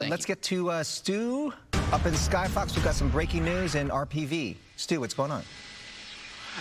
Let's get to Stu up in Skyfox. We've got some breaking news in RPV. Stu, what's going on?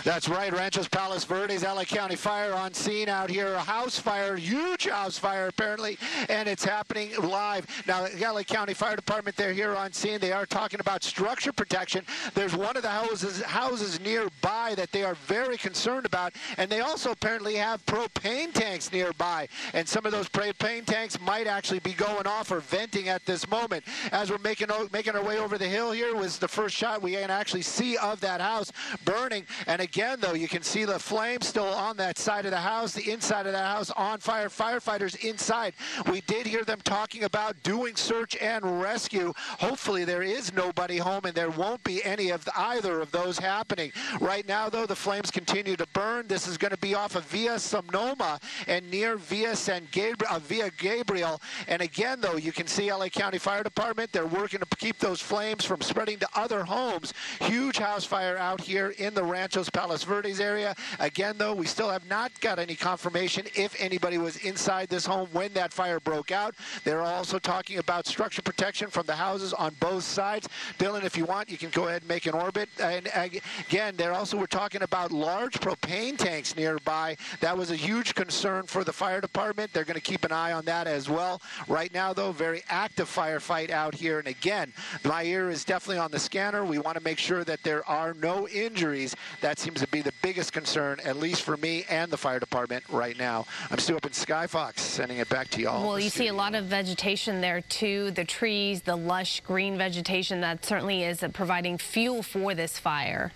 That's right, Rancho Palos Verdes, LA County Fire on scene out here. A house fire, huge house fire apparently, and it's happening live. Now, the LA County Fire Department, they're here on scene. They are talking about structure protection. There's one of the houses nearby that they are very concerned about, and they also apparently have propane tanks nearby, and some of those propane tanks might actually be going off or venting at this moment. As we're making our way over the hill here was the first shot we can actually see of that house burning, and again, though, you can see the flames still on that side of the house, the inside of the house on fire. Firefighters inside. We did hear them talking about doing search and rescue. Hopefully there is nobody home and there won't be any of either of those happening. Right now, though, the flames continue to burn. This is going to be off of Via Sonoma and near Via Gabriel. And again, though, you can see LA County Fire Department. They're working to keep those flames from spreading to other homes. Huge house fire out here in the Rancho Palos Verdes area. Again, though, we still have not got any confirmation if anybody was inside this home when that fire broke out. They're also talking about structure protection from the houses on both sides. Dylan, if you want, you can go ahead and make an orbit. And again, we're talking about large propane tanks nearby. That was a huge concern for the fire department. They're going to keep an eye on that as well. Right now, though, very active firefight out here. And again, my ear is definitely on the scanner. We want to make sure that there are no injuries. That seems to be the biggest concern, at least for me and the fire department right now. I'm still up in Skyfox, sending it back to y'all. Well, you see a lot of vegetation there too, the trees, the lush green vegetation that certainly is providing fuel for this fire.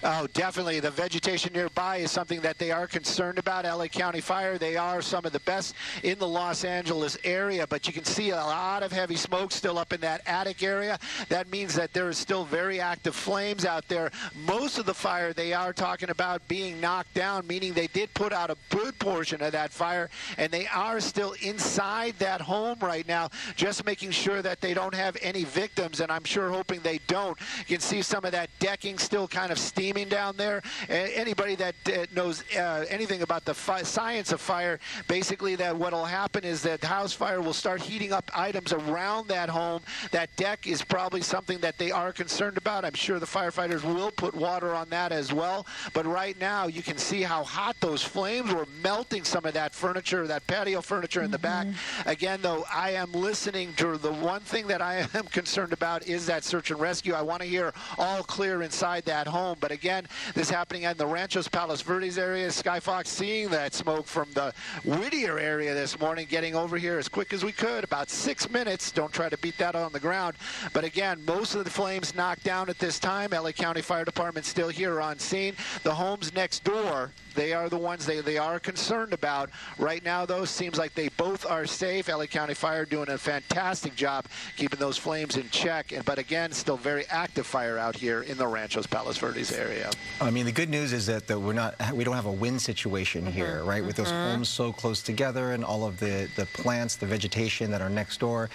Oh, definitely. The vegetation nearby is something that they are concerned about. LA County Fire, they are some of the best in the Los Angeles area, but you can see a lot of heavy smoke still up in that attic area. That means that there is still very active flames out there. Most of the fire they are talking about being knocked down, meaning they did put out a good portion of that fire, and they are still inside that home right now, just making sure that they don't have any victims, and I'm sure hoping they don't. You can see some of that decking still kind of steaming down there. Anybody that knows anything about the science of fire, basically that what will happen is that the house fire will start heating up items around that home. That deck is probably something that they are concerned about. I'm sure the firefighters will put water on that as well. But right now, you can see how hot those flames were melting some of that furniture, that patio furniture in the back. Again, though, I am listening to the one thing that I am concerned about is that search and rescue. I want to hear all clear inside that home. But again, this is happening in the Rancho Palos Verdes area. Skyfox seeing that smoke from the Whittier area this morning, getting over here as quick as we could, about 6 minutes. Don't try to beat that on the ground. But again, most of the flames knocked down at this time. LA County Fire Department still here on scene. The homes next door, they are the ones they are concerned about. Right now, though, seems like they both are safe. LA County Fire doing a fantastic job keeping those flames in check. But again, still very active fire out here in the Rancho Palos Verdes area. I mean, the good news is that we don't have a wind situation here, right? With those homes so close together and all of the plants, the vegetation that are next door.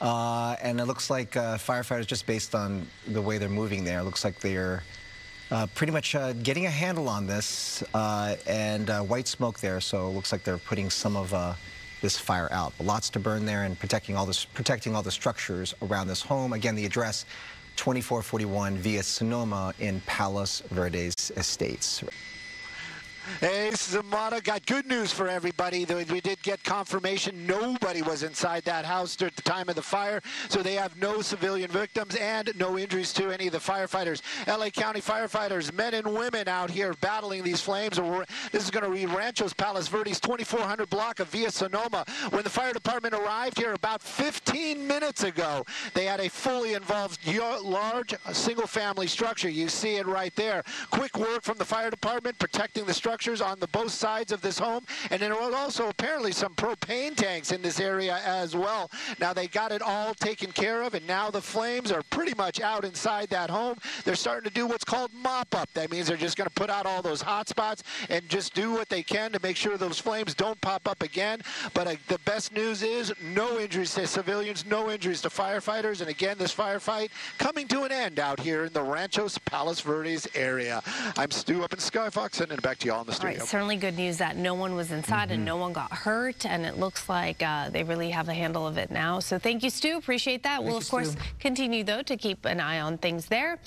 And it looks like firefighters, just based on the way they're moving there, it looks like they're pretty much getting a handle on this, and white smoke there, so it looks like they're putting some of this fire out. But lots to burn there and protecting all the structures around this home. Again, the address 2441 Via Sonoma in Palos Verdes Estates. Hey, Zamata, got good news for everybody. We did get confirmation nobody was inside that house at the time of the fire, so they have no civilian victims and no injuries to any of the firefighters. LA County firefighters, men and women out here battling these flames. This is going to be Rancho Palos Verdes 2400 block of Via Sonoma. When the fire department arrived here about 15 minutes ago, they had a fully involved large single-family structure. You see it right there. Quick work from the fire department protecting the structure on the both sides of this home, and there was also apparently some propane tanks in this area as well. Now they got it all taken care of, and now the flames are pretty much out inside that home. They're starting to do what's called mop up. That means they're just going to put out all those hot spots and just do what they can to make sure those flames don't pop up again. But the best news is no injuries to civilians, no injuries to firefighters, and again, this firefight coming to an end out here in the Rancho Palos Verdes area. I'm Stu up in Skyfox, sending it back to y'all. the All studio. right, certainly good news that no one was inside and no one got hurt, and it looks like they really have a handle of it now. So thank you, Stu. Appreciate that. We'll, of course, continue, though, to keep an eye on things there.